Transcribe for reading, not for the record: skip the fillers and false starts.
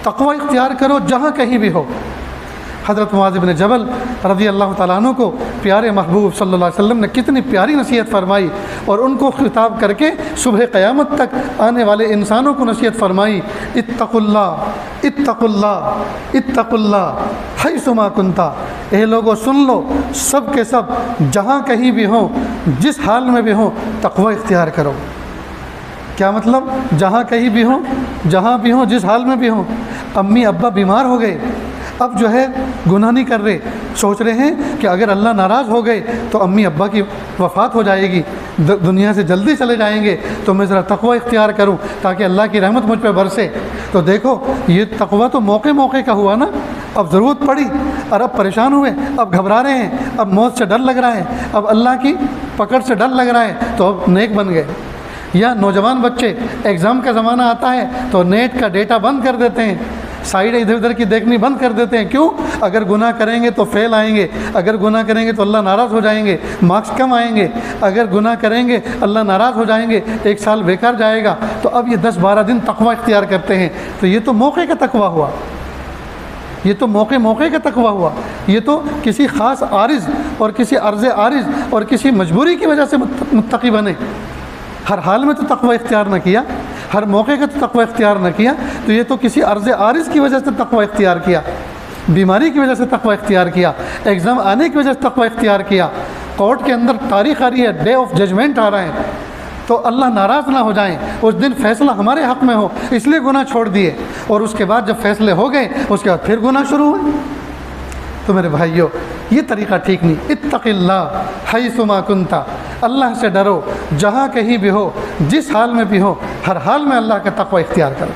تقوی اختیار کرو جہاں کہیں بھی ہو۔ حضرت معاذ بن جبل رضی اللہ تعالیٰ عنہ کو پیارے محبوب صلی اللہ علیہ وسلم نے کتنی پیاری نصیحت فرمائی، اور ان کو خطاب کر کے صبح قیامت تک آنے والے انسانوں کو نصیحت فرمائی، اتقوا اللہ اتقوا اللہ اتقوا اللہ حیث ما کنتا۔ اے لوگوں سن لو، سب کے سب جہاں کہیں بھی ہوں، جس حال میں بھی ہوں، تقوی اختیار کرو۔ کیا مطلب؟ جہاں کہیں بھی ہوں، جہاں بھی ہوں، جس حال میں بھی ہوں۔ امی ابا بیمار ہو گئے، اب جو ہے گناہ نہیں کر رہے، سوچ رہے ہیں کہ اگر اللہ ناراض ہو گئے تو امی ابا کی وفات ہو جائے گی، دنیا سے جلدی چلے جائیں گے، تو میں ذرا تقوی اختیار کروں تاکہ اللہ کی رحمت مجھ پہ برسے۔ تو دیکھو یہ تقوی تو موقع موقع کا ہوا نا، اب ضرورت پڑی اور اب پریشان ہوئے، اب گھبرا رہے ہیں، اب موت سے ڈر لگ رہا ہے، اب اللہ کی پکڑ سے ڈر لگ رہا ہے، تو اب نیک بن گئے۔ یا نوجوان بچے ایگزام کا زمانہ آتا ہے تو نیٹ کا ڈیٹا بند کر دیتے ہیں، سائڈ ادھر ادھر کی دیکھنی بند کر دیتے ہیں۔ کیوں؟ اگر گناہ کریں گے تو فیل آئیں گے، اگر گناہ کریں گے تو اللہ ناراض ہو جائیں گے، مارکس کم آئیں گے، اگر گناہ کریں گے اللہ ناراض ہو جائیں گے، ایک سال بیکار جائے گا۔ تو اب یہ 10-12 دن تقوی اختیار کرتے ہیں، تو یہ تو موقع کا تقوی ہوا، یہ تو موقع موقع کا تقوی ہوا، یہ تو کسی خاص عارض اور کسی عرض عارض اور کسی مجبوری کی وجہ سے متقی بنے۔ ہر حال میں تو تقوی اختیار نہ کیا، ہر موقع کا تو تقوی اختیار نہ کیا، تو یہ تو کسی عرض عارض کی وجہ سے تقوی اختیار کیا، بیماری کی وجہ سے تقوی اختیار کیا، ایگزام آنے کی وجہ سے تقوی اختیار کیا، کورٹ کے اندر تاریخ آ رہی ہے، ڈے آف ججمنٹ آ رہا ہے، تو اللہ ناراض نہ ہو جائیں، اس دن فیصلہ ہمارے حق میں ہو، اس لیے گناہ چھوڑ دیے، اور اس کے بعد جب فیصلے ہو گئے اس کے بعد پھر گناہ شروع ہوئے۔ تو میرے بھائیو یہ طریقہ ٹھیک نہیں۔ اتق اللہ حیث ما کنتا، اللہ سے ڈرو جہاں کہیں بھی ہو، جس حال میں بھی ہو، ہر حال میں اللہ کا تقوی اختیار کرو۔